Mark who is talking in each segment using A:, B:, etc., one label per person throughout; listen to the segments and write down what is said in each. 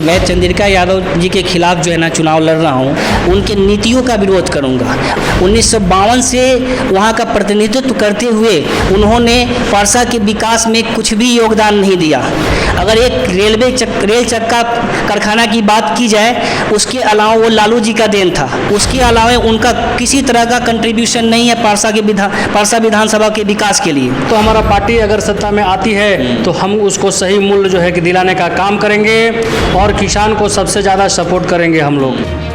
A: मैं चंद्रिका यादव जी के खिलाफ जो है ना चुनाव लड़ रहा हूँ, उनके नीतियों का विरोध करूँगा। 1952 से वहाँ का प्रतिनिधित्व करते हुए उन्होंने परसा के विकास में कुछ भी योगदान नहीं दिया। अगर एक रेल चक्का कारखाना की बात की जाए, उसके अलावा वो लालू जी का देन था। उसके अलावा उनका किसी तरह का कंट्रीब्यूशन नहीं है परसा विधानसभा के विकास के लिए।
B: तो हमारा पार्टी अगर सत्ता में आती है तो हम उसको सही मूल्य जो है कि दिलाने का काम करेंगे और किसान को सबसे ज़्यादा सपोर्ट करेंगे हम लोग।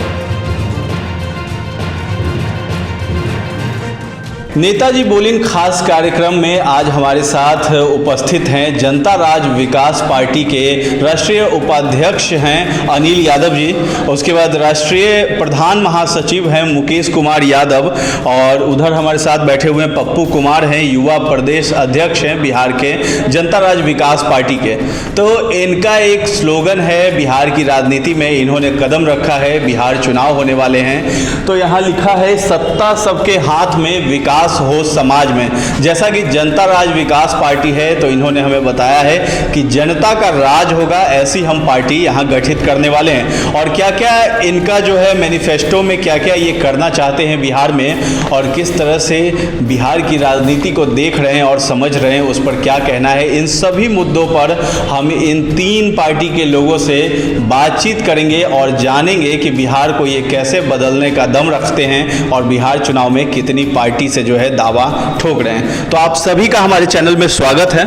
C: नेताजी बोलिन खास कार्यक्रम में आज हमारे साथ उपस्थित हैं जनता राज विकास पार्टी के राष्ट्रीय उपाध्यक्ष हैं अनिल यादव जी, उसके बाद राष्ट्रीय प्रधान महासचिव हैं मुकेश कुमार यादव, और उधर हमारे साथ बैठे हुए हैं पप्पू कुमार हैं, युवा प्रदेश अध्यक्ष हैं बिहार के जनता राज विकास पार्टी के। तो इनका एक स्लोगन है बिहार की राजनीति में, इन्होंने कदम रखा है, बिहार चुनाव होने वाले हैं तो यहाँ लिखा है सत्ता सबके हाथ में, विकास हो समाज में। जैसा कि जनता राज विकास पार्टी है तो इन्होंने हमें बताया है कि जनता का राज होगा, ऐसी हम पार्टी यहाँ गठित करने वाले हैं। और क्या क्या इनका जो है मैनिफेस्टो में क्या क्या ये करना चाहते हैं बिहार में, और किस तरह से बिहार की राजनीति को देख रहे हैं और समझ रहे हैं, उस पर क्या कहना है, इन सभी मुद्दों पर हम इन तीन पार्टी के लोगों से बातचीत करेंगे और जानेंगे कि बिहार को ये कैसे बदलने का दम रखते हैं और बिहार चुनाव में कितनी पार्टी से जो है दावा ठोक रहे हैं। तो आप सभी का हमारे चैनल में स्वागत है।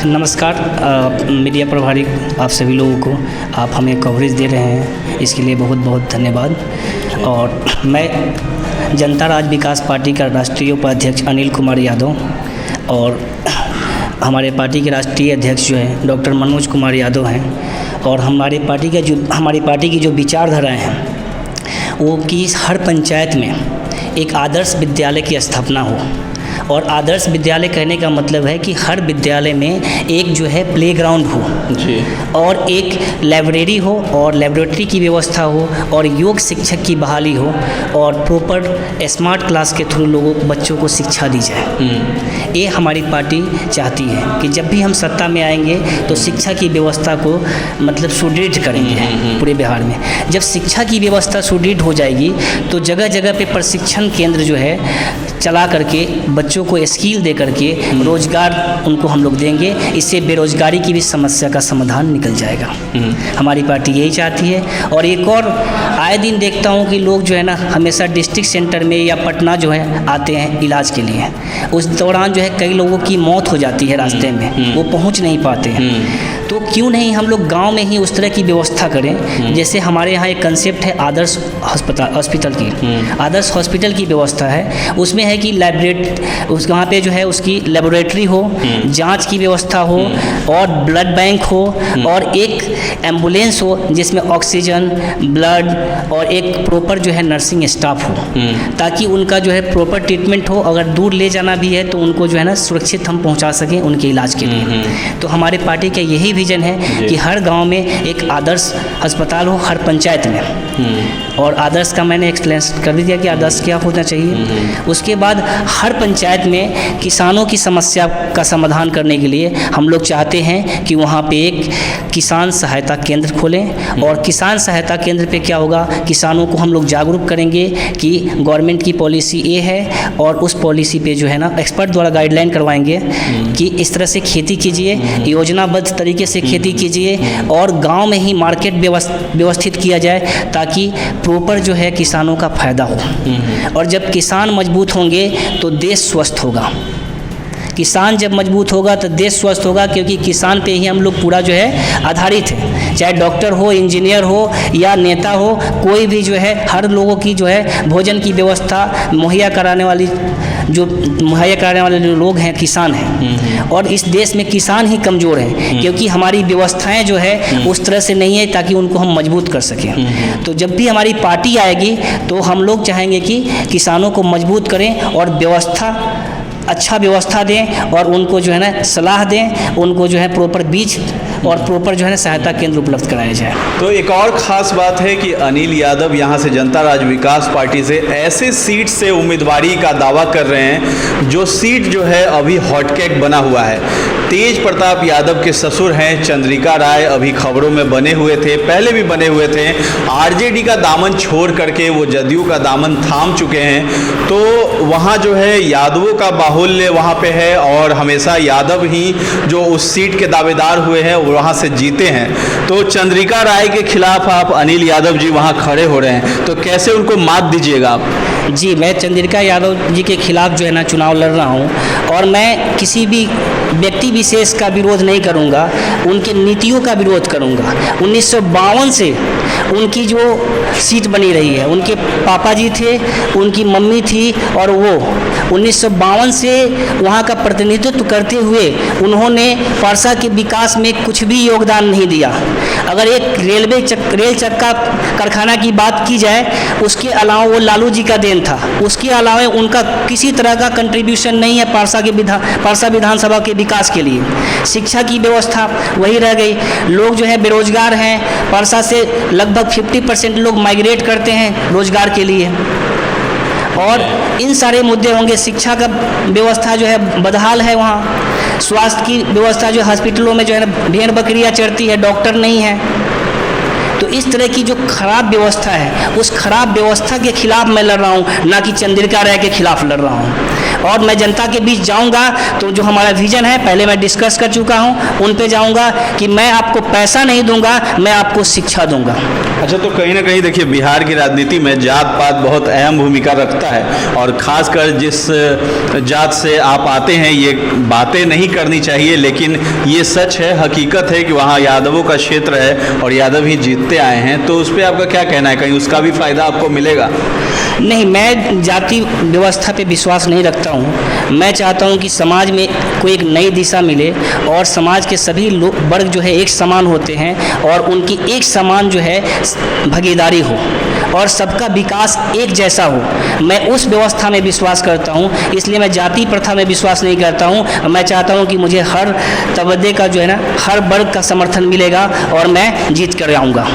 A: नमस्कार मीडिया प्रभारी आप सभी लोगों को, आप हमें कवरेज दे रहे हैं, इसके लिए बहुत बहुत धन्यवाद। और मैं जनता राज विकास पार्टी का राष्ट्रीय उपाध्यक्ष अनिल कुमार यादव और हमारे पार्टी के राष्ट्रीय अध्यक्ष जो हैं डॉक्टर मनोज कुमार यादव हैं। और हमारी पार्टी की जो विचारधाराएँ हैं वो कि हर पंचायत में एक आदर्श विद्यालय की स्थापना हो। और आदर्श विद्यालय कहने का मतलब है कि हर विद्यालय में एक जो है प्लेग्राउंड हो जी, और एक लाइब्रेरी हो और लेबोरेटरी की व्यवस्था हो और योग शिक्षक की बहाली हो और प्रॉपर स्मार्ट क्लास के थ्रू बच्चों को शिक्षा दी जाए। ये हमारी पार्टी चाहती है कि जब भी हम सत्ता में आएंगे तो शिक्षा की व्यवस्था को मतलब सुदृढ़ करेंगे पूरे बिहार में। जब शिक्षा की व्यवस्था सुदृढ़ हो जाएगी तो जगह जगह पे प्रशिक्षण केंद्र जो है चला करके बच्चों को स्किल दे करके रोजगार उनको हम लोग देंगे। इससे बेरोजगारी की भी समस्या का समाधान निकल जाएगा। हमारी पार्टी यही चाहती है। और एक और आए दिन देखता हूँ कि लोग जो है ना हमेशा डिस्ट्रिक्ट सेंटर में या पटना जो है आते हैं इलाज के लिए, उस दौरान जो है कई लोगों की मौत हो जाती है रास्ते में, वो पहुँच नहीं पाते हैं। तो क्यों नहीं हम लोग गांव में ही उस तरह की व्यवस्था करें। जैसे हमारे यहाँ एक कंसेप्ट है आदर्श हॉस्पिटल की। आदर्श हॉस्पिटल की व्यवस्था है, उसमें है कि वहाँ पे जो है उसकी लेबोरेटरी हो, जांच की व्यवस्था हो और ब्लड बैंक हो और एक एम्बुलेंस हो जिसमें ऑक्सीजन, ब्लड और एक प्रॉपर जो है नर्सिंग स्टाफ हो, ताकि उनका जो है प्रॉपर ट्रीटमेंट हो। अगर दूर ले जाना भी है तो उनको जो है ना सुरक्षित हम पहुँचा सकें उनके इलाज के लिए। तो हमारे पार्टी का यही विजन है कि हर गांव में एक आदर्श अस्पताल हो, हर पंचायत में। और आदर्श का मैंने एक्सप्लेन कर दिया कि आदर्श क्या होना चाहिए। उसके बाद हर पंचायत में किसानों की समस्या का समाधान करने के लिए हम लोग चाहते हैं कि वहाँ पे एक किसान सहायता केंद्र खोलें। और किसान सहायता केंद्र पे क्या होगा, किसानों को हम लोग जागरूक करेंगे कि गवर्नमेंट की पॉलिसी ये है और उस पॉलिसी पे जो है ना एक्सपर्ट द्वारा गाइडलाइन करवाएंगे कि इस तरह से खेती कीजिए, योजनाबद्ध तरीके से खेती कीजिए और गांव में ही मार्केट व्यवस्थित किया जाए ताकि प्रॉपर जो है किसानों का फायदा हो। और जब किसान मजबूत होंगे तो देश स्वस्थ होगा। किसान जब मजबूत होगा तो देश स्वस्थ होगा, क्योंकि किसान पे ही हम लोग पूरा जो है आधारित है। चाहे डॉक्टर हो, इंजीनियर हो या नेता हो, कोई भी जो है हर लोगों की जो है भोजन की व्यवस्था मुहैया कराने वाले जो लोग हैं किसान हैं। और इस देश में किसान ही कमज़ोर हैं, क्योंकि हमारी व्यवस्थाएं जो है उस तरह से नहीं है ताकि उनको हम मजबूत कर सकें। तो जब भी हमारी पार्टी आएगी तो हम लोग चाहेंगे कि किसानों को मजबूत करें और अच्छा व्यवस्था दें और उनको जो है ना सलाह दें, उनको जो है प्रॉपर बीज और प्रॉपर जो है ना सहायता केंद्र उपलब्ध कराया जाए।
C: तो एक और ख़ास बात है कि अनिल यादव यहाँ से जनता राज विकास पार्टी से ऐसे सीट से उम्मीदवारी का दावा कर रहे हैं जो सीट जो है अभी हॉटकेक बना हुआ है। तेज प्रताप यादव के ससुर हैं चंद्रिका राय, अभी खबरों में बने हुए थे, पहले भी बने हुए थे। आरजेडी का दामन छोड़ करके वो जदयू का दामन थाम चुके हैं। तो वहाँ जो है यादवों का बाहुल्य वहाँ पे है और हमेशा यादव ही जो उस सीट के दावेदार हुए हैं वो वहाँ से जीते हैं। तो चंद्रिका राय के खिलाफ आप अनिल यादव जी वहाँ खड़े हो रहे हैं, तो कैसे उनको मात दीजिएगा आप?
A: जी, मैं चंद्रिका यादव जी के खिलाफ जो है ना चुनाव लड़ रहा हूँ और मैं किसी भी व्यक्ति विशेष का विरोध नहीं करूँगा, उनके नीतियों का विरोध करूँगा। 1952 से उनकी जो सीट बनी रही है, उनके पापा जी थे, उनकी मम्मी थी और वो 1952 से वहाँ का प्रतिनिधित्व करते हुए उन्होंने परसा के विकास में कुछ भी योगदान नहीं दिया। अगर एक रेल चक्का कारखाना की बात की जाए, उसके अलावा वो लालू जी का देन था, उसके अलावा उनका किसी तरह का कंट्रीब्यूशन नहीं है परसा विधानसभा के विकास के लिए। शिक्षा की व्यवस्था वही रह गई, लोग जो है बेरोजगार हैं। परसा से लगभग 50% लोग माइग्रेट करते हैं रोजगार के लिए और इन सारे मुद्दे होंगे। शिक्षा का व्यवस्था जो है बदहाल है, वहाँ स्वास्थ्य की व्यवस्था जो हॉस्पिटलों में जो है ना भेड़ बकरियाँ चढ़ती है, डॉक्टर नहीं है। तो इस तरह की जो खराब व्यवस्था है, उस खराब व्यवस्था के खिलाफ मैं लड़ रहा हूँ, ना कि चंद्रिका राय के खिलाफ लड़ रहा हूँ। और मैं जनता के बीच जाऊँगा तो जो हमारा विजन है पहले मैं डिस्कस कर चुका हूँ, उन पे जाऊँगा कि मैं आपको पैसा नहीं दूंगा, मैं आपको शिक्षा दूंगा।
C: अच्छा, तो कहीं ना कहीं देखिए बिहार की राजनीति में जात पात बहुत अहम भूमिका रखता है और ख़ासकर जिस जात से आप आते हैं ये बातें नहीं करनी चाहिए, लेकिन ये सच है, हकीकत है कि वहाँ यादवों का क्षेत्र है और यादव ही जीतते आए हैं। तो उस पर आपका क्या कहना है, कहीं उसका भी फ़ायदा आपको मिलेगा?
A: नहीं, मैं जाति व्यवस्था पे विश्वास नहीं रखता हूँ। मैं चाहता हूँ कि समाज में कोई एक नई दिशा मिले और समाज के सभी लोग वर्ग जो है एक समान होते हैं और उनकी एक समान जो है भागीदारी हो और सबका विकास एक जैसा हो। मैं उस व्यवस्था में विश्वास करता हूँ, इसलिए मैं जाति प्रथा में विश्वास नहीं करता हूँ। मैं चाहता हूँ कि मुझे हर तबके का जो है ना हर वर्ग का समर्थन मिलेगा और मैं जीत कर आऊँगा।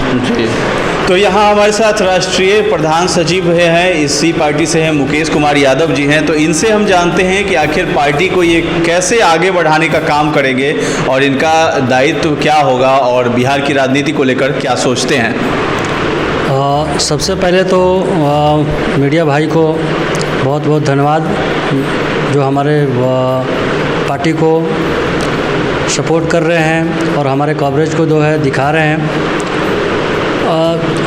C: तो यहाँ हमारे साथ राष्ट्रीय प्रधान सचिव हैं, इसी पार्टी से हैं, मुकेश कुमार यादव जी हैं। तो इनसे हम जानते हैं कि आखिर पार्टी को ये कैसे आगे बढ़ाने का काम करेंगे और इनका दायित्व क्या होगा और बिहार की राजनीति को लेकर क्या सोचते हैं।
B: सबसे पहले तो मीडिया भाई को बहुत बहुत धन्यवाद जो हमारे पार्टी को सपोर्ट कर रहे हैं और हमारे कवरेज को जो है दिखा रहे हैं।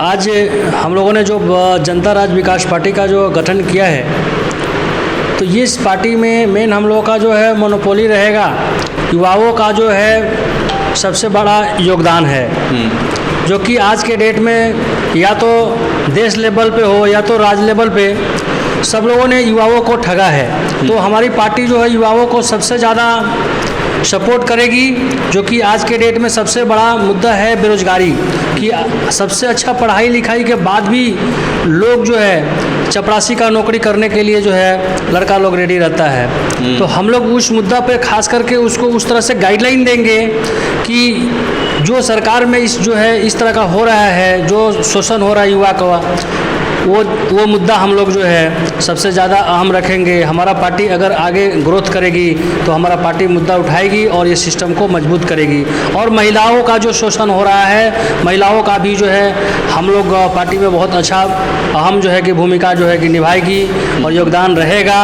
B: आज हम लोगों ने जो जनता राज विकास पार्टी का जो गठन किया है, तो ये इस पार्टी में मेन हम लोगों का जो है मोनोपोली रहेगा, युवाओं का जो है सबसे बड़ा योगदान है, जो कि आज के डेट में या तो देश लेवल पे हो या तो राज्य लेवल पे सब लोगों ने युवाओं को ठगा है। तो हमारी पार्टी जो है युवाओं को सबसे ज़्यादा सपोर्ट करेगी, जो कि आज के डेट में सबसे बड़ा मुद्दा है बेरोजगारी, कि सबसे अच्छा पढ़ाई लिखाई के बाद भी लोग जो है चपरासी का नौकरी करने के लिए जो है लड़का लोग रेडी रहता है। तो हम लोग उस मुद्दा पे खास करके उसको उस तरह से गाइडलाइन देंगे कि जो सरकार में इस तरह का हो रहा है, जो शोषण हो रहा है युवा का, वो मुद्दा हम लोग जो है सबसे ज़्यादा अहम रखेंगे। हमारा पार्टी अगर आगे ग्रोथ करेगी तो हमारा पार्टी मुद्दा उठाएगी और ये सिस्टम को मजबूत करेगी। और महिलाओं का जो शोषण हो रहा है, महिलाओं का भी जो है हम लोग पार्टी में बहुत अच्छा अहम जो है कि भूमिका जो है कि निभाएगी और योगदान रहेगा।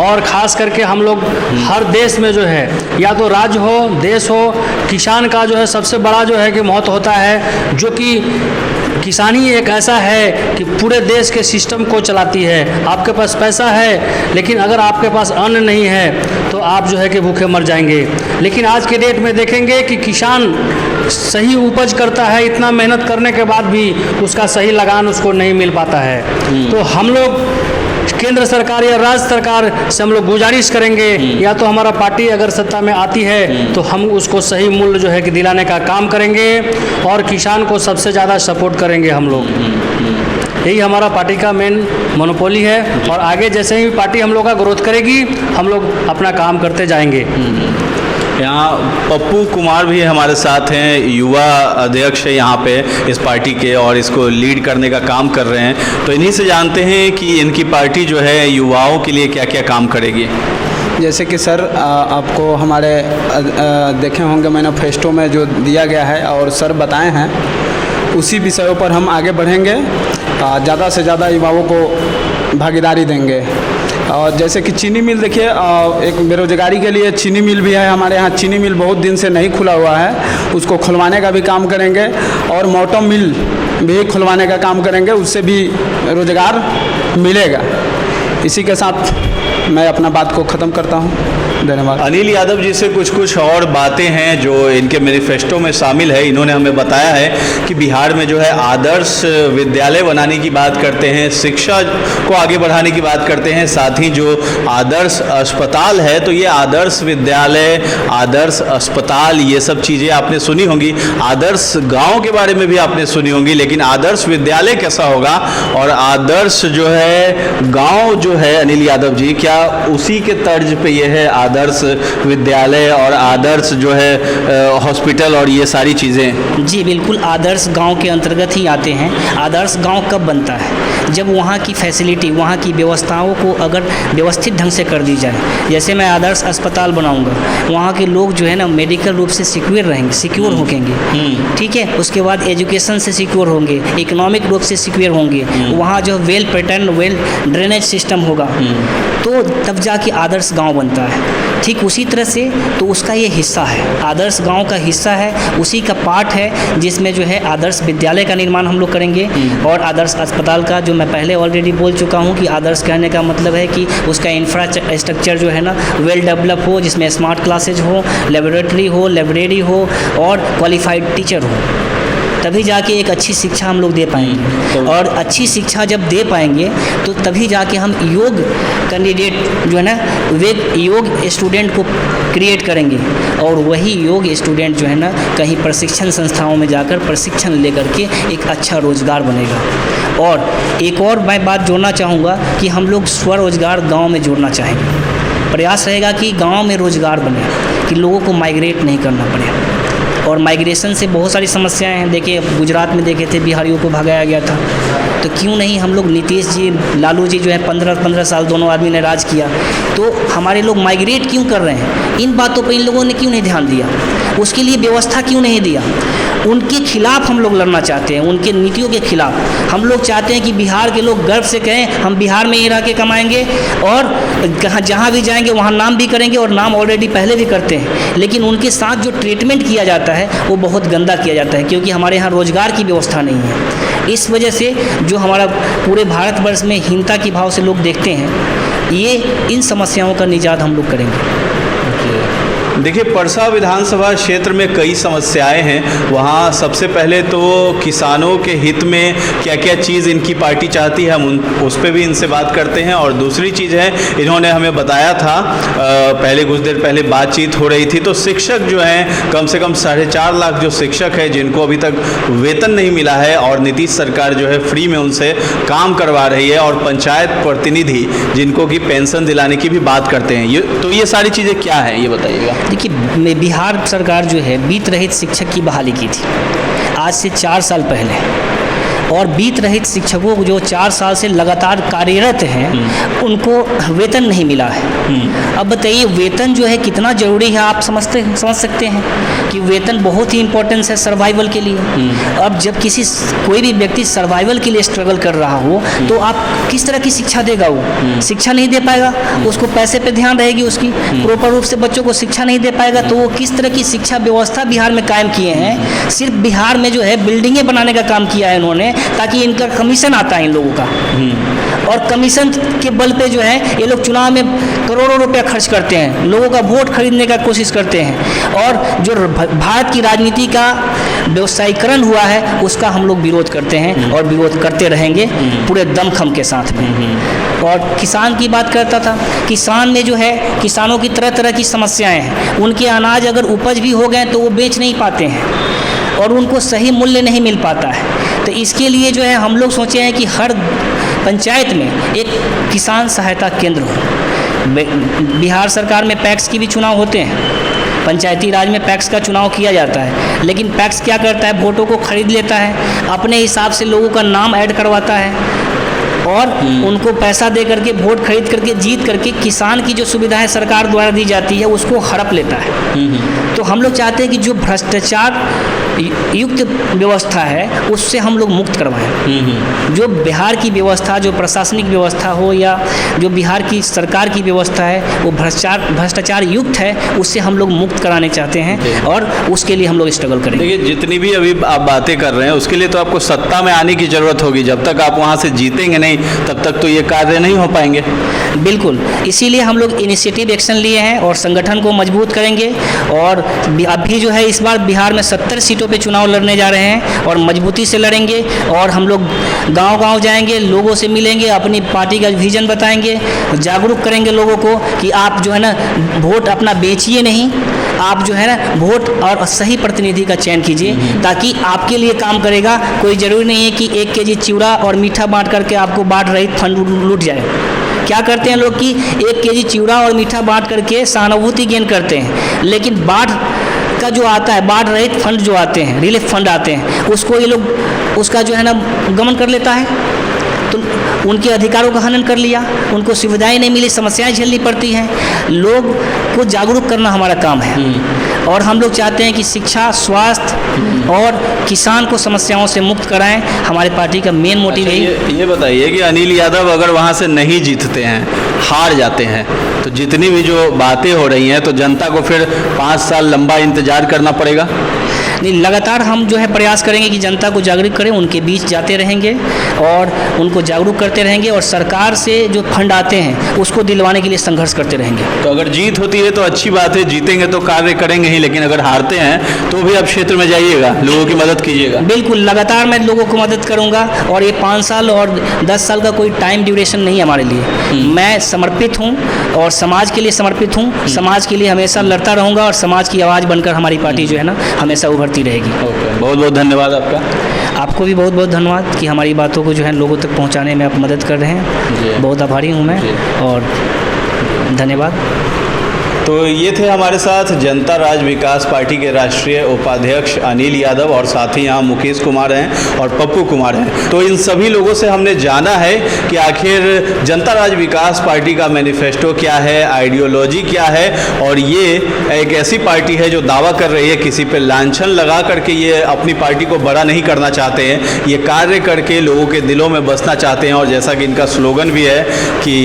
B: और ख़ास करके हम लोग हर देश में जो है या तो राज्य हो देश हो, किसान का जो है सबसे बड़ा जो है कि महत्व होता है, जो कि किसानी एक ऐसा है कि पूरे देश के सिस्टम को चलाती है। आपके पास पैसा है लेकिन अगर आपके पास अन्न नहीं है तो आप जो है कि भूखे मर जाएंगे। लेकिन आज के डेट में देखेंगे कि किसान सही उपज करता है, इतना मेहनत करने के बाद भी उसका सही लगान उसको नहीं मिल पाता है। तो हम लोग केंद्र सरकार या राज्य सरकार से हम लोग गुजारिश करेंगे, या तो हमारा पार्टी अगर सत्ता में आती है तो हम उसको सही मूल्य जो है कि दिलाने का काम करेंगे और किसान को सबसे ज़्यादा सपोर्ट करेंगे हम लोग। यही हमारा पार्टी का मेन मोनोपोली है और आगे जैसे ही पार्टी हम लोग का ग्रोथ करेगी हम लोग अपना काम करते जाएंगे।
C: यहाँ पप्पू कुमार भी हमारे साथ हैं, युवा अध्यक्ष है यहाँ पे इस पार्टी के और इसको लीड करने का काम कर रहे हैं। तो इन्हीं से जानते हैं कि इनकी पार्टी जो है युवाओं के लिए क्या क्या काम करेगी।
D: जैसे कि सर आपको हमारे देखे होंगे मैनिफेस्टो में जो दिया गया है और सर बताए हैं, उसी विषयों पर हम आगे बढ़ेंगे, ज़्यादा से ज़्यादा युवाओं को भागीदारी देंगे। और जैसे कि चीनी मिल देखिए, एक बेरोजगारी के लिए चीनी मिल भी है हमारे यहाँ। चीनी मिल बहुत दिन से नहीं खुला हुआ है, उसको खुलवाने का भी काम करेंगे। और मोटो मिल भी खुलवाने का काम करेंगे, उससे भी रोजगार मिलेगा। इसी के साथ मैं अपना बात को ख़त्म करता हूँ। धन्यवाद।
C: अनिल यादव जी से कुछ और बातें हैं जो इनके मैनिफेस्टो में शामिल है। इन्होंने हमें बताया है कि बिहार में जो है आदर्श विद्यालय बनाने की बात करते हैं, शिक्षा को आगे बढ़ाने की बात करते हैं, साथ ही जो आदर्श अस्पताल है, तो ये आदर्श विद्यालय, आदर्श अस्पताल, ये सब चीज़ें आपने सुनी होंगी। आदर्श गाँव के बारे में भी आपने सुनी होंगी, लेकिन आदर्श विद्यालय कैसा होगा और आदर्श जो है गाँव जो है अनिल यादव जी, क्या उसी के तर्ज पे ये है आदर्श विद्यालय और आदर्श जो है हॉस्पिटल और ये सारी चीज़ें?
A: जी बिल्कुल, आदर्श गांव के अंतर्गत ही आते हैं। आदर्श गांव कब बनता है? जब वहाँ की फैसिलिटी, वहाँ की व्यवस्थाओं को अगर व्यवस्थित ढंग से कर दी जाए। जैसे मैं आदर्श अस्पताल बनाऊंगा, वहाँ के लोग जो है ना मेडिकल रूप से सिक्योर रहेंगे, सिक्योर होंगे, ठीक है। उसके बाद एजुकेशन से सिक्योर होंगे, इकोनॉमिक रूप से सिक्योर होंगे। वहाँ जो well pattern, well drainage system होगा, तो तब जाके आदर्श गांव बनता है। ठीक उसी तरह से तो उसका ये हिस्सा है, आदर्श गांव का हिस्सा है, उसी का पार्ट है, जिसमें जो है आदर्श विद्यालय का निर्माण हम लोग करेंगे। और आदर्श अस्पताल का जो मैं पहले ऑलरेडी बोल चुका हूँ कि आदर्श कहने का मतलब है कि उसका इंफ्रास्ट्रक्चर जो है ना वेल डेवलप हो, जिसमें स्मार्ट क्लासेज हो, लेबोरेटरी हो, लाइब्रेरी हो और क्वालिफाइड टीचर हो, तभी जाके एक अच्छी शिक्षा हम लोग दे पाएंगे। और अच्छी शिक्षा जब दे पाएंगे तो तभी जाके हम योग कैंडिडेट जो है ना, वे योग स्टूडेंट को क्रिएट करेंगे। और वही योग स्टूडेंट जो है ना कहीं प्रशिक्षण संस्थाओं में जाकर प्रशिक्षण लेकर के एक अच्छा रोजगार बनेगा। और एक और मैं बात जोड़ना चाहूँगा कि हम लोग स्वरोजगार गाँव में जोड़ना चाहेंगे। प्रयास रहेगा कि गाँव में रोजगार बने, कि लोगों को माइग्रेट नहीं करना पड़े। और माइग्रेशन से बहुत सारी समस्याएं हैं। देखिए गुजरात में देखे थे बिहारियों को भगाया गया था, तो क्यों नहीं हम लोग, नीतीश जी, लालू जी जो है 15 साल दोनों आदमी ने राज किया, तो हमारे लोग माइग्रेट क्यों कर रहे हैं? इन बातों पर इन लोगों ने क्यों नहीं ध्यान दिया? उसके लिए व्यवस्था क्यों नहीं दिया? उनके खिलाफ हम लोग लड़ना चाहते हैं, उनके नीतियों के खिलाफ। हम लोग चाहते हैं कि बिहार के लोग गर्व से कहें हम बिहार में ही रह के कमाएंगे और कहाँ जहाँ भी जाएंगे वहाँ नाम भी करेंगे, और नाम ऑलरेडी पहले भी करते हैं। लेकिन उनके साथ जो ट्रीटमेंट किया जाता है वो बहुत गंदा किया जाता है, क्योंकि हमारे यहाँ रोजगार की व्यवस्था नहीं है। इस वजह से जो हमारा पूरे भारतवर्ष में हीनता की भाव से लोग देखते हैं, ये इन समस्याओं का निजात हम लोग करेंगे।
C: देखिए परसा विधानसभा क्षेत्र में कई समस्याएं हैं। वहाँ सबसे पहले तो किसानों के हित में क्या क्या चीज़ इनकी पार्टी चाहती है, हम उस पर भी इनसे बात करते हैं। और दूसरी चीज़ है, इन्होंने हमें बताया था पहले कुछ देर पहले बातचीत हो रही थी, तो शिक्षक जो हैं कम से कम 4.5 लाख जो शिक्षक है जिनको अभी तक वेतन नहीं मिला है, और नीतीश सरकार जो है फ्री में उनसे काम करवा रही है। और पंचायत प्रतिनिधि जिनको कि पेंशन दिलाने की भी बात करते हैं। ये सारी चीज़ें क्या हैं ये बताइएगा।
A: देखिए बिहार सरकार जो है बीत रहित शिक्षक की बहाली की थी आज से 4 साल पहले, और बीत रहित शिक्षकों को जो 4 साल से लगातार कार्यरत हैं उनको वेतन नहीं मिला है। अब बताइए वेतन जो है कितना ज़रूरी है, आप समझ सकते हैं कि वेतन बहुत ही इम्पोर्टेंस है सर्वाइवल के लिए। अब जब कोई भी व्यक्ति सर्वाइवल के लिए स्ट्रगल कर रहा हो तो आप किस तरह की शिक्षा देगा? वो शिक्षा नहीं दे पाएगा, उसको पैसे पे ध्यान रहेगी उसकी, प्रॉपर रूप से बच्चों को शिक्षा नहीं दे पाएगा। तो वो किस तरह की शिक्षा व्यवस्था बिहार में कायम किए हैं? सिर्फ बिहार में जो है बिल्डिंगें बनाने का काम किया है इन्होंने, ताकि इनका कमीशन आता है इन लोगों का, और कमीशन के बल पे जो है ये लोग चुनाव में करोड़ों रुपया खर्च करते हैं, लोगों का वोट खरीदने का कोशिश करते हैं। और जो भारत की राजनीति का व्यवसायीकरण हुआ है उसका हम लोग विरोध करते हैं और विरोध करते रहेंगे पूरे दमखम के साथ में। और किसान की बात करता था, किसान में जो है किसानों की तरह तरह की समस्याएं हैं। उनके अनाज अगर उपज भी हो गए तो वो बेच नहीं पाते हैं और उनको सही मूल्य नहीं मिल पाता है। तो इसके लिए जो है हम लोग सोचे हैं कि हर पंचायत में एक किसान सहायता केंद्र हो। बिहार सरकार में पैक्स की भी चुनाव होते हैं, पंचायती राज में पैक्स का चुनाव किया जाता है, लेकिन पैक्स क्या करता है, वोटों को खरीद लेता है, अपने हिसाब से लोगों का नाम ऐड करवाता है और उनको पैसा दे करके वोट खरीद करके जीत करके किसान की जो सुविधाएं सरकार द्वारा दी जाती है उसको हड़प लेता है। तो हम लोग चाहते हैं कि जो भ्रष्टाचार युक्त व्यवस्था है उससे हम लोग मुक्त करवाएं। जो बिहार की व्यवस्था, जो प्रशासनिक व्यवस्था हो या जो बिहार की सरकार की व्यवस्था है वो भ्रष्टाचार युक्त है, उससे हम लोग मुक्त कराने चाहते हैं और उसके लिए हम लोग स्ट्रगल करेंगे।
C: देखिए, जितनी भी अभी आप बातें कर रहे हैं उसके लिए तो आपको सत्ता में आने की ज़रूरत होगी। जब तक आप वहाँ से जीतेंगे नहीं तब तक तो ये कार्य नहीं हो पाएंगे।
A: बिल्कुल, इसीलिए हम लोग इनिशिएटिव एक्शन लिए हैं और संगठन को मजबूत करेंगे। और अभी जो है इस बार बिहार में 70 सीटों पे चुनाव लड़ने जा रहे हैं और मजबूती से लड़ेंगे। और हम लोग गांव-गांव जाएंगे, लोगों से मिलेंगे, अपनी पार्टी का विजन बताएंगे, जागरूक करेंगे लोगों को कि आप जो है ना वोट अपना बेचिए नहीं, आप जो है ना वोट और सही प्रतिनिधि का चयन कीजिए ताकि आपके लिए काम करेगा। कोई ज़रूरी नहीं है कि 1 केजी चिवड़ा और मीठा बांट करके आपको बाढ़ रहित फंड लूट जाए। क्या करते हैं लोग कि 1 केजी चिवड़ा और मीठा बांट करके सहानुभूति गेन करते हैं, लेकिन बाढ़ का जो आता है, बाढ़ रहित फंड जो आते हैं, रिलीफ फंड आते हैं, उसको ये लोग उसका जो है ना गमन कर लेता है। तो उनके अधिकारों का हनन कर लिया, उनको सुविधाएं नहीं मिली, समस्याएं झेलनी पड़ती हैं। लोग को जागरूक करना हमारा काम है और हम लोग चाहते हैं कि शिक्षा, स्वास्थ्य और किसान को समस्याओं से मुक्त कराएं। हमारे पार्टी का मेन मोटिव यही।
C: ये बताइए कि अनिल यादव अगर वहाँ से नहीं जीतते हैं, हार जाते हैं, तो जितनी भी जो बातें हो रही हैं तो जनता को फिर 5 साल लंबा इंतजार करना पड़ेगा।
A: नहीं, लगातार हम जो है प्रयास करेंगे कि जनता को जागरूक करें, उनके बीच जाते रहेंगे और उनको जागरूक करते रहेंगे और सरकार से जो फंड आते हैं उसको दिलवाने के लिए संघर्ष करते रहेंगे।
C: तो अगर जीत होती है तो अच्छी बात है, जीतेंगे तो कार्य करेंगे ही, लेकिन अगर हारते हैं तो भी आप क्षेत्र में जाइएगा, लोगों की मदद कीजिएगा।
A: बिल्कुल, लगातार मैं लोगों को मदद करूंगा और ये 5 साल और 10 साल का कोई टाइम ड्यूरेशन नहीं है हमारे लिए। मैं समर्पित हूँ और समाज के लिए समर्पित हूँ, समाज के लिए हमेशा लड़ता रहूँगा और समाज की आवाज़ बनकर हमारी पार्टी जो है ना हमेशा उभरती रहेगी।
C: बहुत बहुत धन्यवाद आपका।
A: आपको भी बहुत बहुत धन्यवाद कि हमारी बातों को जो है लोगों तक पहुंचाने में आप मदद कर रहे हैं। बहुत आभारी हूं मैं और धन्यवाद।
C: तो ये थे हमारे साथ जनता राज विकास पार्टी के राष्ट्रीय उपाध्यक्ष अनिल यादव और साथ ही यहाँ मुकेश कुमार हैं और पप्पू कुमार हैं। तो इन सभी लोगों से हमने जाना है कि आखिर जनता राज विकास पार्टी का मैनिफेस्टो क्या है, आइडियोलॉजी क्या है, और ये एक ऐसी पार्टी है जो दावा कर रही है, किसी पे लांछन लगा करके ये अपनी पार्टी को बड़ा नहीं करना चाहते हैं, ये कार्य करके लोगों के दिलों में बसना चाहते हैं। और जैसा कि इनका स्लोगन भी है कि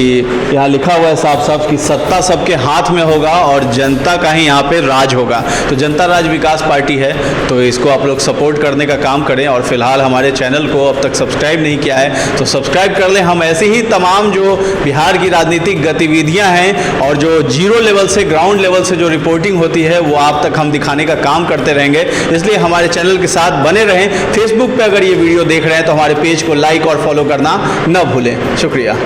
C: यहाँ लिखा हुआ है साफ साफ कि सत्ता सबके हाथ में होगा और जनता का ही यहाँ पे राज होगा। तो जनता राज विकास पार्टी है, तो इसको आप लोग सपोर्ट करने का काम करें। और फिलहाल हमारे चैनल को अब तक सब्सक्राइब नहीं किया है तो सब्सक्राइब कर लें। हम ऐसे ही तमाम जो बिहार की राजनीतिक गतिविधियाँ हैं और जो जीरो लेवल से, ग्राउंड लेवल से जो रिपोर्टिंग होती है वो आप तक हम दिखाने का काम करते रहेंगे। इसलिए हमारे चैनल के साथ बने रहें। फेसबुक पर अगर ये वीडियो देख रहे हैं तो हमारे पेज को लाइक और फॉलो करना न भूलें। शुक्रिया।